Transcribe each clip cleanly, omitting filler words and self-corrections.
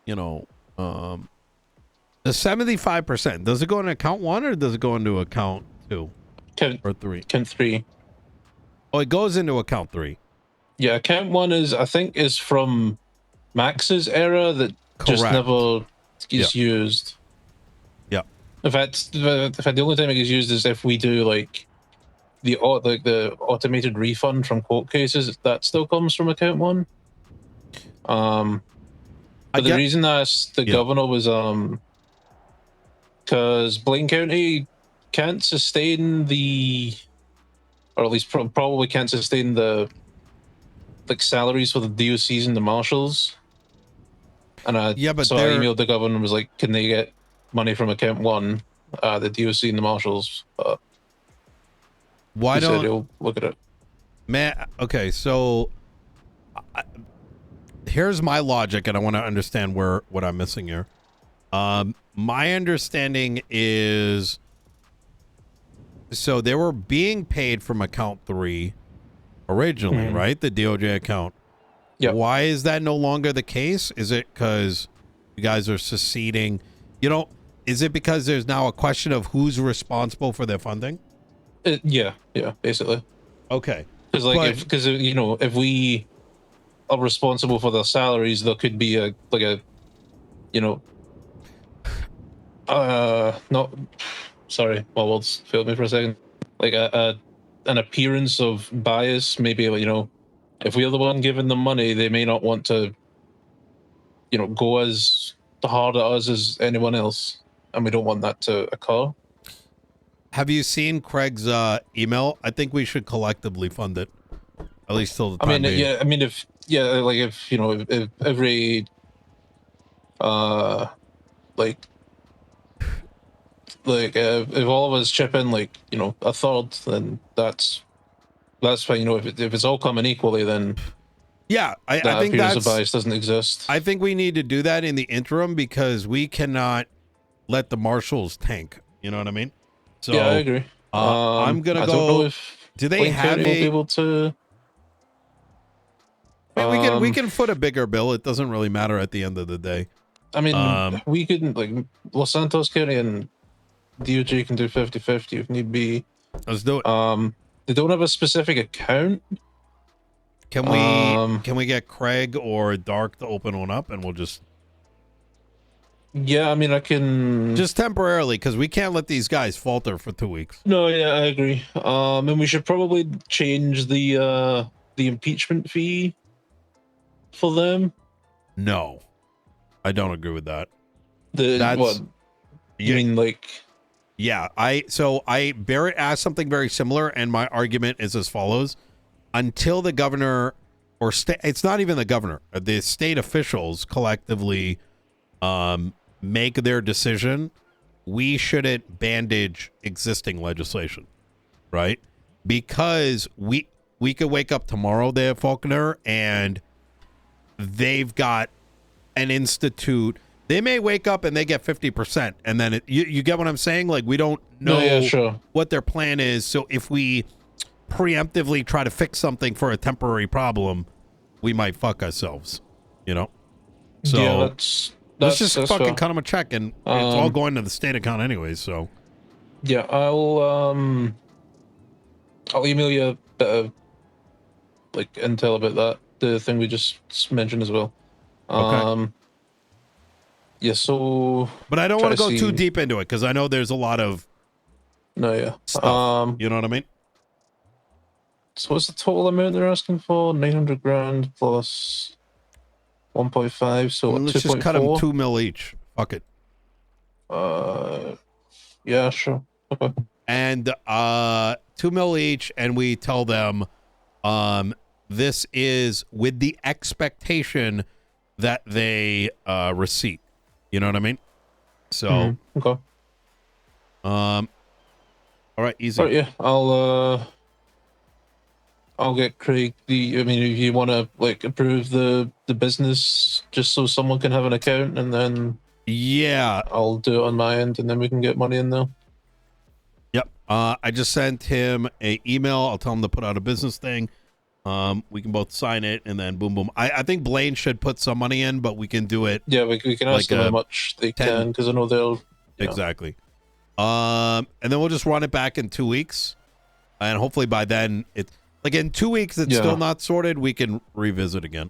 you know, the 75%, does it go into account 1 or does it go into account 2 or 3? Account 3. Oh, it goes into account 3. Yeah, account 1 is, I think, is from Max's era that just never is used. Yeah. In fact, the only time it gets used is if we do like the automated refund from court cases. That still comes from account 1. But the reason I asked the governor was because Blaine County can't sustain the, or at least probably can't sustain the salaries for the DOCs and the Marshals. And so I emailed the governor and was like, can they get money from account 1, the DOC and the Marshals? Why don't he'll look at it? Man, okay, so here's my logic, and I want to understand what I'm missing here. My understanding is, so they were being paid from account 3 originally, right? The DOJ account. Yeah. Why is that no longer the case? Is it because you guys are seceding? Is it because there's now a question of who's responsible for their funding? Yeah, basically. Okay. Because if we are responsible for their salaries, there could be sorry, my words failed me for a second. Like an appearance of bias. Maybe if we're the one giving them money, they may not want to go as hard at us as anyone else, and we don't want that to occur. Have you seen Craig's email? I think we should collectively fund it, at least till the time being. if every if all of us chip in a third, then that's fine. If it's all coming equally, then I think that bias doesn't exist. I think we need to do that in the interim because we cannot let the Marshals tank. You know what I mean? So yeah, I agree. I'm gonna go. Don't know if do they have be able to? We can foot a bigger bill. It doesn't really matter at the end of the day. I mean, we could Los Santos County and DOJ can do 50-50 if need be. Let's do it. They don't have a specific account. Can we get Craig or Dark to open one up and we'll just? Yeah, I mean, I can just temporarily because we can't let these guys falter for 2 weeks. No, yeah, I agree. And we should probably change the impeachment fee for them. No, I don't agree with that. What? You mean Yeah, Barrett asked something very similar, and my argument is as follows: until the governor or it's not even the governor, the state officials collectively make their decision, we shouldn't bandage existing legislation, right? Because we could wake up tomorrow there at Faulkner and they've got an institute. They may wake up and they get 50%, and then you get what I'm saying? Like, we don't know what their plan is. So if we preemptively try to fix something for a temporary problem, we might fuck ourselves, So yeah, let's just fucking cut them a check, and it's all going to the state account anyways. So yeah, I'll email you a bit of intel about that, the thing we just mentioned as well. Okay. Yeah, so but I don't want to go too deep into it because I know there's a lot of stuff. You know what I mean? So what's the total amount they're asking for? 900 grand plus 1.5. So let's just cut them $2 million each. Fuck it. Yeah, sure. Okay. And $2 million each, and we tell them this is with the expectation that they receipt. You know what I mean? So okay. All right, easy. All right, yeah, I'll get Craig if you want to approve the business just so someone can have an account, and then I'll do it on my end, and then we can get money in there. Yep. I just sent him an email. I'll tell him to put out a business thing. We can both sign it, and then boom, boom. I think Blaine should put some money in, but we can do it. Yeah, we can ask them how much they 10 can, because I know they'll... Exactly. And then we'll just run it back in 2 weeks, and hopefully by then, like in 2 weeks, it's still not sorted. We can revisit again.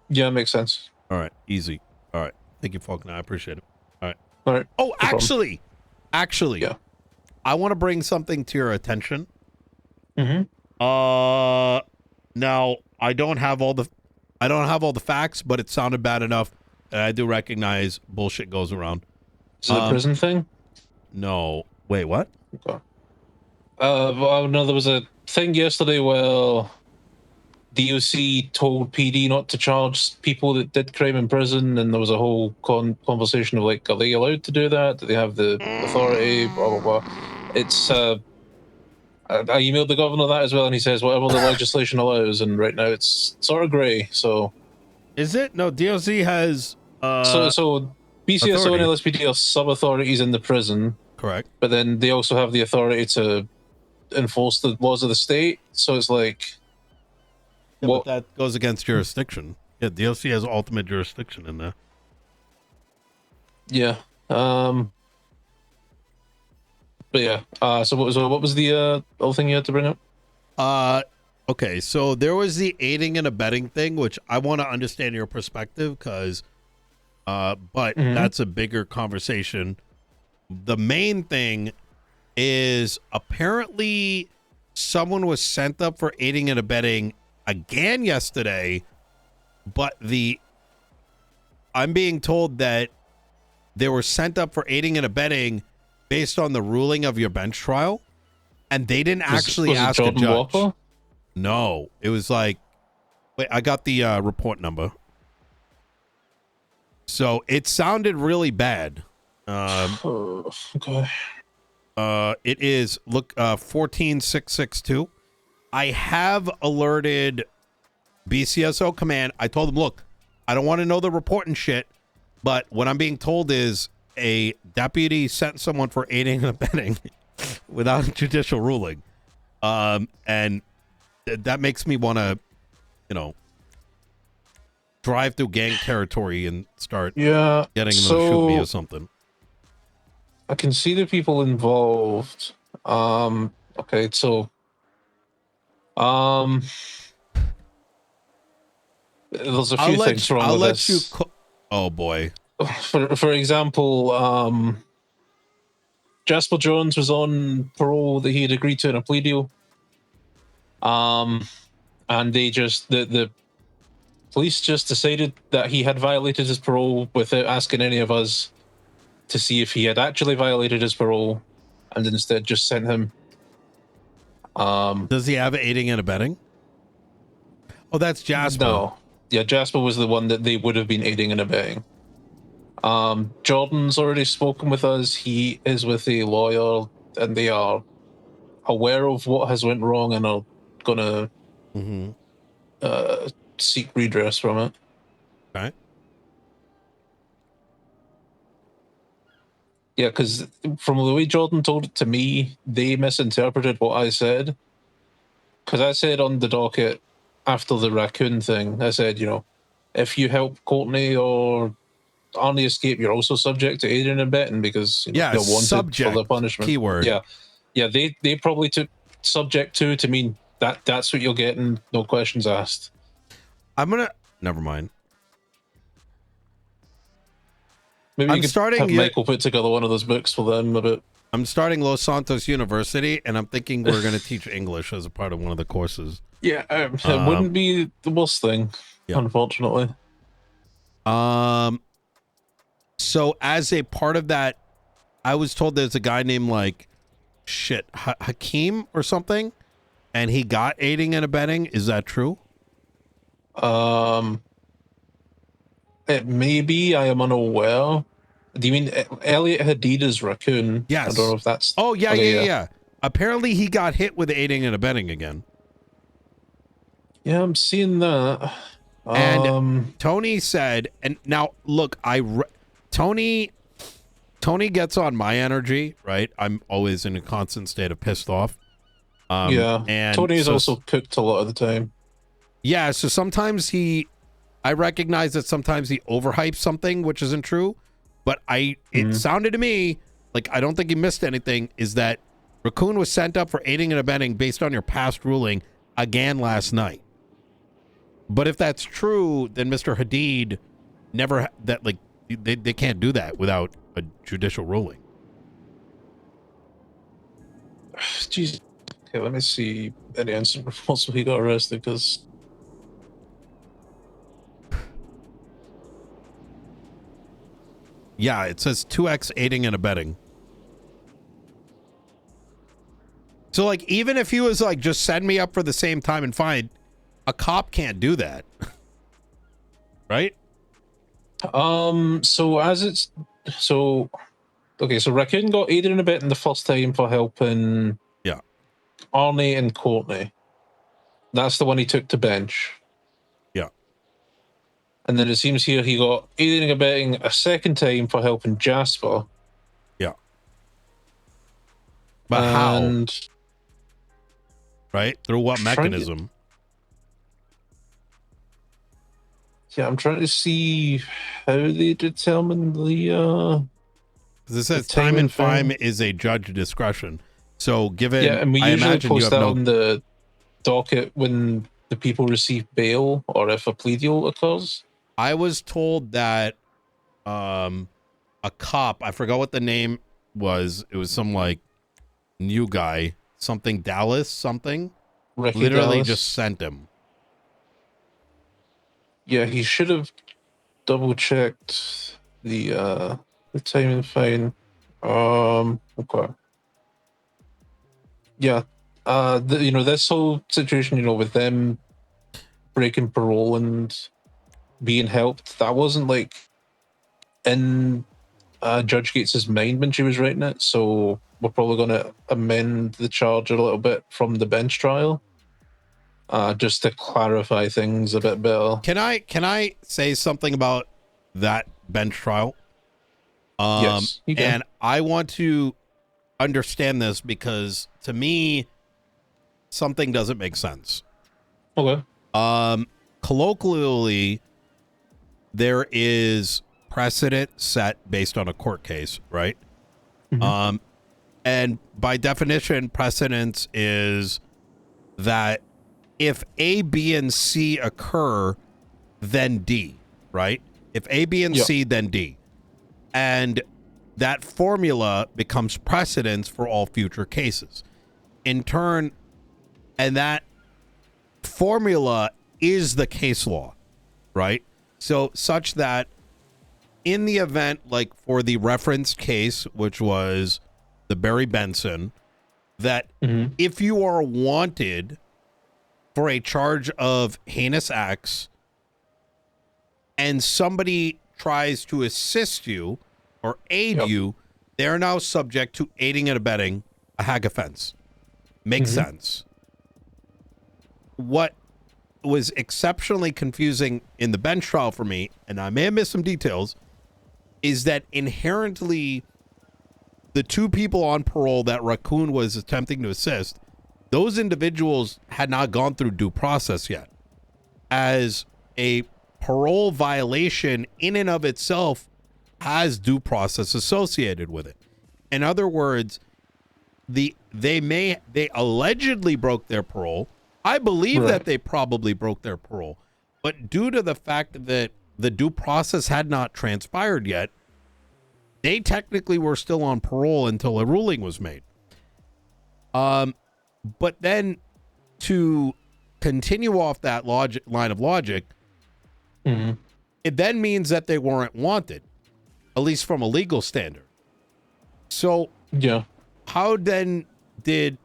Yeah, makes sense. All right, easy. All right, thank you, Faulkner. I appreciate it. All right. All right. Oh, actually, yeah. I want to bring something to your attention. Mm-hmm. Now I don't have all the facts, but it sounded bad enough that I do recognize bullshit goes around. Is it a prison thing? No. Wait, what? Okay. Well, no, there was a thing yesterday where DOC told PD not to charge people that did crime in prison, and there was a whole conversation of like, are they allowed to do that? Do they have the authority? Blah blah blah. It's I emailed the governor that as well, and he says whatever the legislation allows, and right now it's sort of grey. So, is it? No, DOC has. So BCSO authority. and LSPD are sub authorities in the prison, Correct. but then they also have the authority to enforce the laws of the state. So it's like, yeah, but that goes against jurisdiction. Yeah, DOC has ultimate jurisdiction in there. Yeah. But yeah. So what was the other thing you had to bring up? Okay, so there was the aiding and abetting thing, which I want to understand your perspective, because but that's a bigger conversation. The main thing is apparently someone was sent up for aiding and abetting again yesterday, but I'm being told that they were sent up for aiding and abetting based on the ruling of your bench trial, and they didn't actually ask a judge. Walker? No, it was like, wait, I got the report number. So it sounded really bad. Okay. It is 14662. I have alerted BCSO command. I told them, look, I don't want to know the report and shit, but what I'm being told is a deputy sent someone for aiding and abetting without a judicial ruling. And that makes me want to, drive through gang territory and start getting them to shoot me or something. I can see the people involved. Okay, so there's a few things wrong with this. Oh boy. For example, Jasper Jones was on parole that he had agreed to in a plea deal. And they just the police just decided that he had violated his parole without asking any of us to see if he had actually violated his parole, and instead just sent him. Does he have aiding and abetting? Oh, that's Jasper. No. Yeah, Jasper was the one that they would have been aiding and abetting. Jordan's already spoken with us. He is with a lawyer, and they are aware of what has went wrong and are gonna seek redress from it. Okay. Yeah, because from the way Jordan told it to me, they misinterpreted what I said. Because I said on the docket after the raccoon thing, I said, if you help Courtney or Arnie escape, you're also subject to aiding and abetting because you're wanted subject, for the punishment. Keyword. Yeah. They probably took subject to mean that's what you're getting, no questions asked. Never mind. Maybe you could have Michael put together one of those books for them a bit. I'm starting Los Santos University, and I'm thinking we're going to teach English as a part of one of the courses. Yeah, it wouldn't be the worst thing, unfortunately. So as a part of that, I was told there's a guy named Hakeem or something, and he got aiding and abetting. Is that true? It may be. I am unaware. Do you mean Elliot Hadid's raccoon? Yes. I don't know if that's... Oh, yeah. Apparently he got hit with aiding and abetting again. Yeah, I'm seeing that. And Tony said, and now look, Tony gets on my energy, right? I'm always in a constant state of pissed off. Yeah, And Tony is so, also cooked a lot of the time. yeah, so sometimes I recognize that sometimes he overhypes something, which isn't true, but it sounded to me like I don't think he missed anything, is that Raccoon was sent up for aiding and abetting based on your past ruling again last night. But if that's true, then Mr. Hadid never, that like, they can't do that without a judicial ruling. Jeez. Okay, let me see any incident reports where he got arrested, because Yeah, it says 2x aiding and abetting. So, like, even if he was like, just send me up for the same time and fine, a cop can't do that. Right? so as it's so okay, so Raccoon got aided and abetting the first time for helping Arnie and Courtney. That's the one he took to bench. Yeah. And then it seems here he got aiding and abetting a second time for helping Jasper. Yeah. But and how? Right? Through what mechanism? Yeah, I'm trying to see how they determine the This says time and fine is a judge discretion. So given, yeah, and we I usually imagine post you have that no on the docket when the people receive bail or if a plea deal occurs. I was told that a cop, I forgot what the name was. It was some like new guy, something Dallas, something. Ricky literally Dallas. just sent him. Yeah, he should have double checked the time and fine. Okay. Yeah. This whole situation, with them breaking parole and being helped, that wasn't like in Judge Gates's mind when she was writing it. So we're probably going to amend the charge a little bit from the bench trial, just to clarify things a bit better. Can I say something about that bench trial? Yes, you can. And I want to understand this because to me, something doesn't make sense. Okay. Colloquially, there is precedent set based on a court case, right? Mm-hmm. And by definition, precedence is that if A, B, and C occur, then D, right? If A, B, and C, then D. And that formula becomes precedence for all future cases. In turn, and that formula is the case law, right? So such that in the event, like for the reference case, which was the Barry Benson, that if you are wanted for a charge of heinous acts and somebody tries to assist you or aid you, they're now subject to aiding and abetting a HAG offense. Makes sense. What was exceptionally confusing in the bench trial for me, and I may have missed some details, is that inherently the two people on parole that Raccoon was attempting to assist, those individuals had not gone through due process yet. As a parole violation in and of itself has due process associated with it. In other words, they allegedly broke their parole. I believe that they probably broke their parole, but due to the fact that the due process had not transpired yet, they technically were still on parole until a ruling was made. But then to continue off that line of logic, it then means that they weren't wanted, at least from a legal standard. So how then did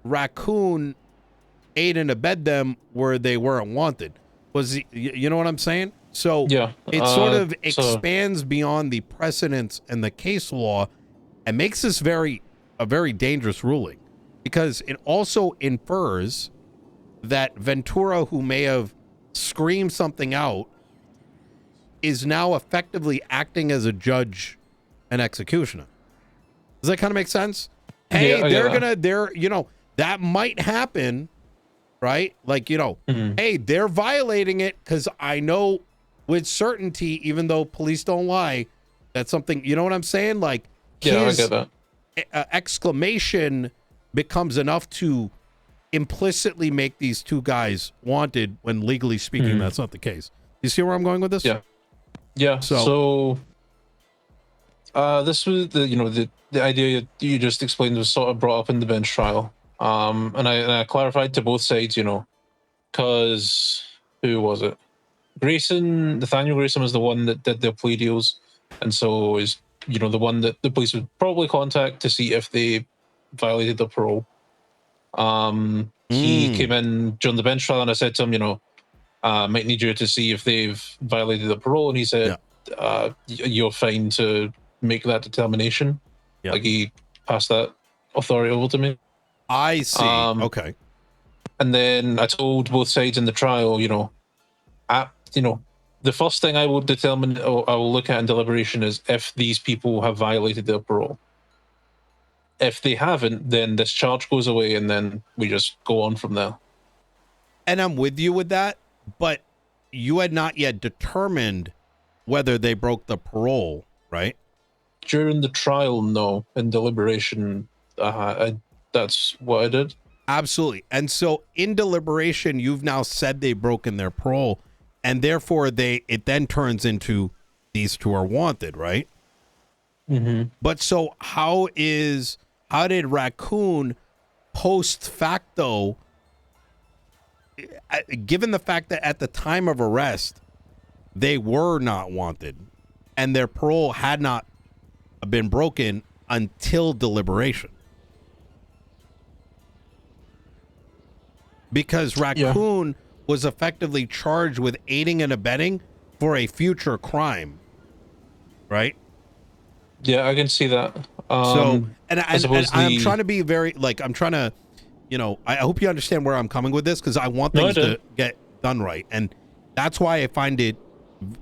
Raccoon aid and abet them where they weren't wanted? You know what I'm saying? So it sort of expands beyond the precedents and the case law and makes this a very dangerous ruling, because it also infers that Ventura, who may have screamed something out, is now effectively acting as a judge and executioner. Does that kind of make sense? Hey, that might happen, right? Like, hey, they're violating it because I know with certainty, even though police don't lie, that's something, you know what I'm saying? Like, Yeah, I his get that. exclamation becomes enough to implicitly make these two guys wanted when legally speaking, that's not the case. You see where I'm going with this? Yeah. Yeah. So this was the idea you just explained was sort of brought up in the bench trial. And I clarified to both sides, because who was it? Nathaniel Grayson was the one that did the plea deals, and so is the one that the police would probably contact to see if they violated their parole. He came in during the bench trial, and I said to him, might need you to see if they've violated the parole, and he said, you're fine to make that determination. Like, he passed that authority over to me. I see. Okay. And then I told both sides in the trial, the first thing I will determine or I will look at in deliberation is if these people have violated their parole. If they haven't, then this charge goes away, and then we just go on from there. And I'm with you with that, but you had not yet determined whether they broke the parole, right? During the trial, no. In deliberation, that's what I did. Absolutely. And so in deliberation, you've now said they've broken their parole, and therefore it then turns into these two are wanted, right? But so how did Raccoon post facto, given the fact that at the time of arrest, they were not wanted and their parole had not been broken until deliberation? Because Raccoon was effectively charged with aiding and abetting for a future crime, right? Yeah, I can see that. And I'm trying to be very, I'm trying to, I hope you understand where I'm coming with this, because I want things to get done right. And that's why I find it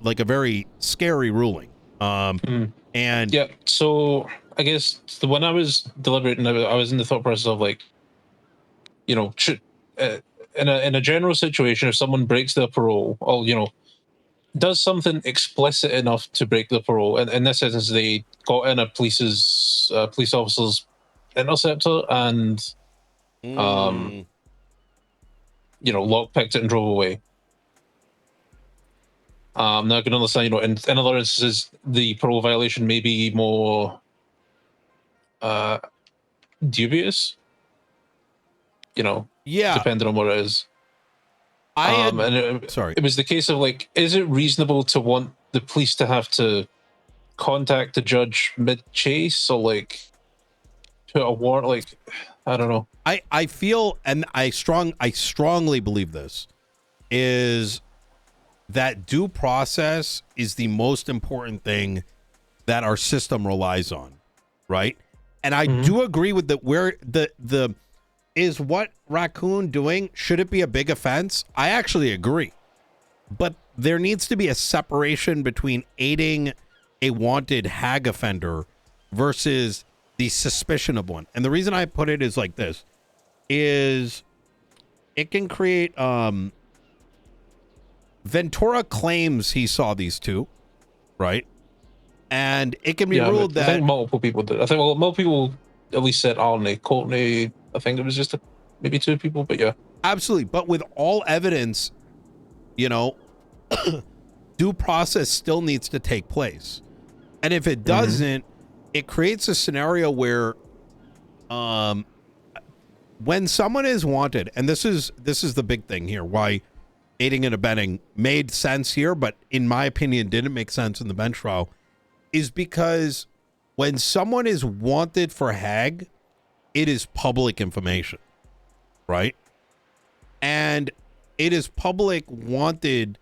like a very scary ruling. And yeah, so I guess when I was deliberating, I was in the thought process of in a general situation, if someone breaks their parole, or does something explicit enough to break the parole, and in this instance, they got in a police officer's interceptor and lockpicked it and drove away. Now I can understand, in other instances, the parole violation may be more dubious. Depending on what it is. It was the case of is it reasonable to want the police to have to contact the judge mid-chase or put a warrant? I don't know. I feel, and I strongly believe this, is that due process is the most important thing that our system relies on, right? And I do agree with the is what Raccoon doing, should it be a big offense? I actually agree. But there needs to be a separation between aiding a wanted hag offender versus the suspicion of one. And the reason I put it is like this, is it can create, Ventura claims he saw these two, right? And it can be ruled that... I think multiple people did. I think multiple people at least said Arnie. Courtney, I think it was just maybe two people, but yeah. Absolutely. But with all evidence, due process still needs to take place. And if it doesn't, it creates a scenario where when someone is wanted, and this is the big thing here, why aiding and abetting made sense here, but in my opinion didn't make sense in the bench trial, is because when someone is wanted for hag, it is public information, right? And it is public wanted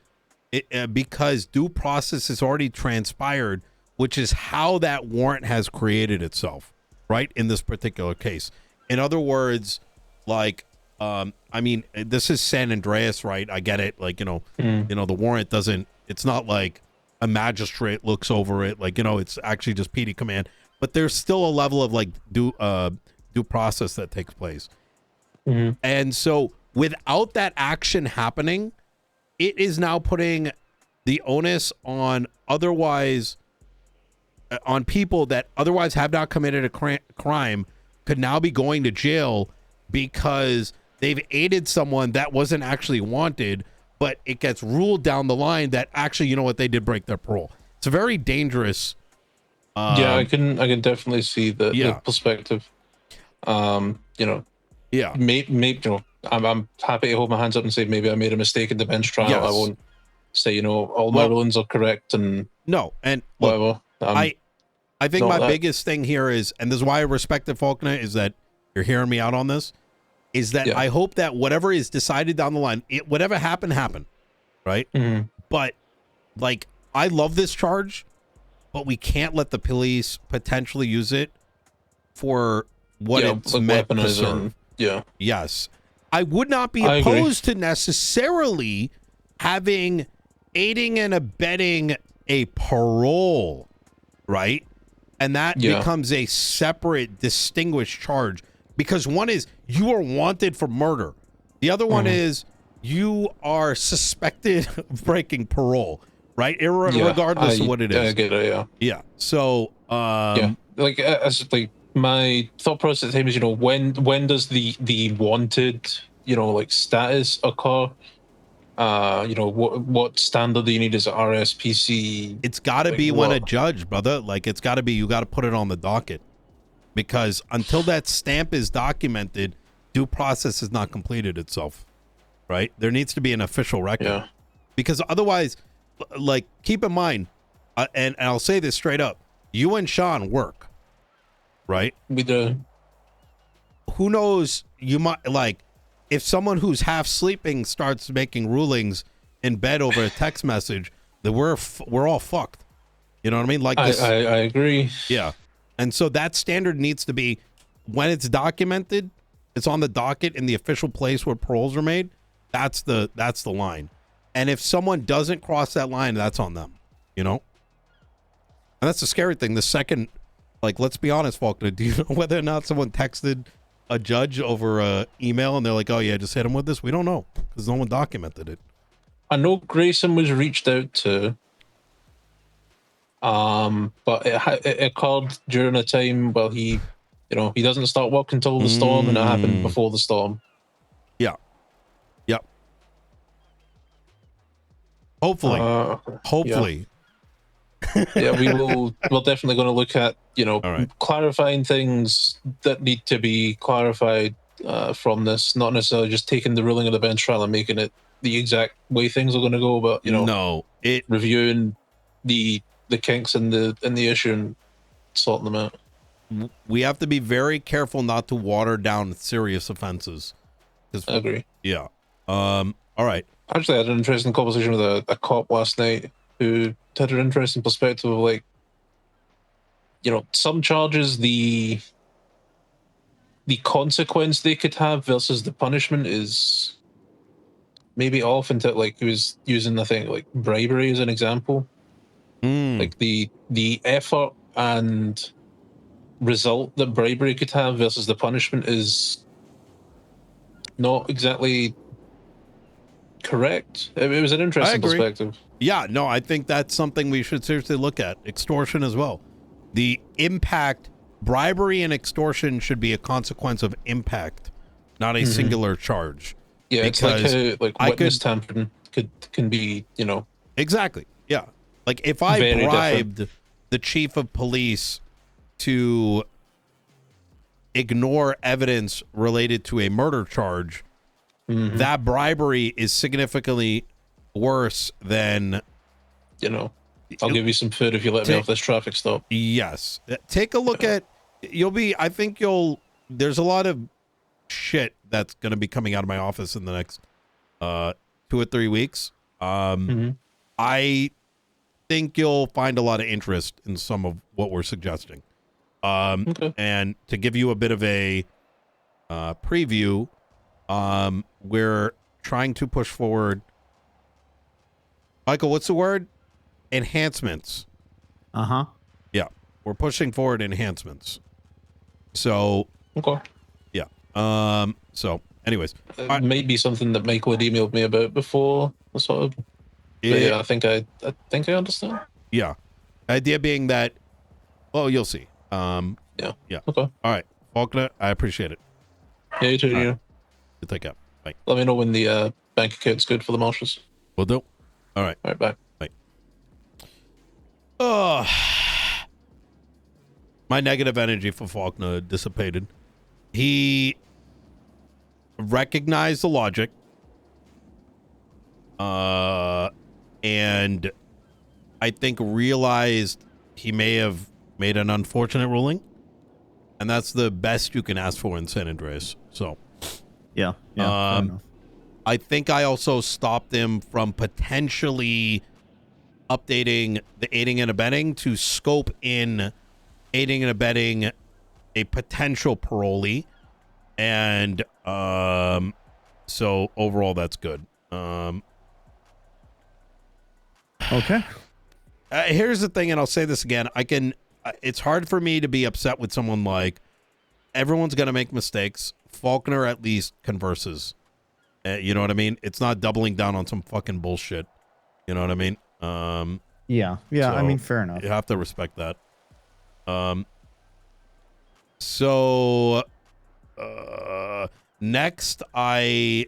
because due process has already transpired, which is how that warrant has created itself, right? In this particular case. In other words, this is San Andreas, right? I get it. The warrant doesn't, it's not like a magistrate looks over it. It's actually just PD command, but there's still a level of due process that takes place. Mhm. And so without that action happening, it is now putting the onus on on people that otherwise have not committed a crime could now be going to jail because they've aided someone that wasn't actually wanted, but it gets ruled down the line that actually, you know what, they did break their parole. It's a very dangerous. Yeah, I can definitely see the perspective. You know, Yeah. maybe you know, I'm happy to hold my hands up and say maybe I made a mistake in the bench trial. Yes. I won't say, you know, all my rulings are correct and no. And look, whatever. I think my biggest thing here is, and this is why I respect it, Faulkner, is that you're hearing me out on this, is that I hope that whatever is decided down the line, whatever happened, right? Mm-hmm. But, like, I love this charge, but we can't let the police potentially use it for what it's meant to serve. Yeah. Yes. I would not be opposed to necessarily having aiding and abetting a parole, right? And that becomes a separate, distinguished charge, because one is you are wanted for murder. The other one is you are suspected of breaking parole, right? Regardless of what it is. I get it, yeah. Yeah. So, like, as like my thought process at the time is, you know, when does the wanted, you know, like status occur? You know, what standard do you need as an RSPC? It's got to be when a judge, brother. Like, it's got to be, you got to put it on the docket, because until that stamp is documented, due process has not completed itself, right? There needs to be an official record, because otherwise, like, keep in mind, and I'll say this straight up, you and Sean work, right? We do. Who knows? You might, like, if someone who's half sleeping starts making rulings in bed over a text message, then we're all fucked. You know what I mean? Like this, I agree. Yeah. And so that standard needs to be, when it's documented, it's on the docket in the official place where paroles are made. That's the line. And if someone doesn't cross that line, that's on them, you know? And that's the scary thing. The second, like, let's be honest, Faulkner, do you know whether or not someone texted a judge over email and they're like, oh yeah, just hit him with this? We don't know, because no one documented it. I know Grayson was reached out to, but it occurred during a time where he, you know, he doesn't start work until the storm, and it happened before the storm. Yeah. Yep. Hopefully. Yeah, we're definitely going to look at, you know, clarifying things that need to be clarified from this, not necessarily just taking the ruling of the bench trial and making it the exact way things are going to go, but, you know, reviewing the kinks in the issue and sorting them out. We have to be very careful not to water down serious offenses. I agree. Yeah. All right. Actually, I had an interesting conversation with a cop last night who had an interesting perspective of, like, you know, some charges, the consequence they could have versus the punishment is maybe off into, like, he was using, I think, like, bribery as an example. Like the effort and result that bribery could have versus the punishment is not exactly correct. It was an interesting perspective. Yeah, no, I think that's something we should seriously look at. Extortion as well. The impact, bribery and extortion should be a consequence of impact, not a singular charge. Yeah, because it's like how, like, witness tampering can be, you know. Exactly. Yeah. Like, if I bribed the chief of police to ignore evidence related to a murder charge, that bribery is significantly worse than, you know, I'll give you some food if you let me off this traffic stop. Yes. Take a look at, there's a lot of shit that's going to be coming out of my office in the next 2 or 3 weeks. I think you'll find a lot of interest in some of what we're suggesting. And to give you a bit of a preview, we're trying to push forward, Michael, what's the word? Enhancements. Yeah, we're pushing forward enhancements. So, yeah. So Anyways, Maybe something that Mike would emailed me about before. Sort of. But yeah, I think I understand. Yeah. Idea being that, well, you'll see. Yeah. Yeah. Okay. All right, Faulkner, I appreciate it. Yeah, you too. All right. Yeah. You take care. Bye. Let me know when the bank account's good for the Marshals. Will do. All right. All right. Bye. Bye. Oh, my negative energy for Faulkner dissipated. He recognized the logic. And I think realized he may have made an unfortunate ruling. And that's the best you can ask for in San Andreas. So, yeah. Fair enough. I think I also stopped him from potentially updating the aiding and abetting to scope in aiding and abetting a potential parolee. And so overall, that's good. Okay. Here's the thing, and I'll say this again. It's hard for me to be upset with someone like, everyone's going to make mistakes. Faulkner at least converses. You know what I mean? It's not doubling down on some fucking bullshit. You know what I mean? Yeah. So I mean, fair enough. You have to respect that. So next, I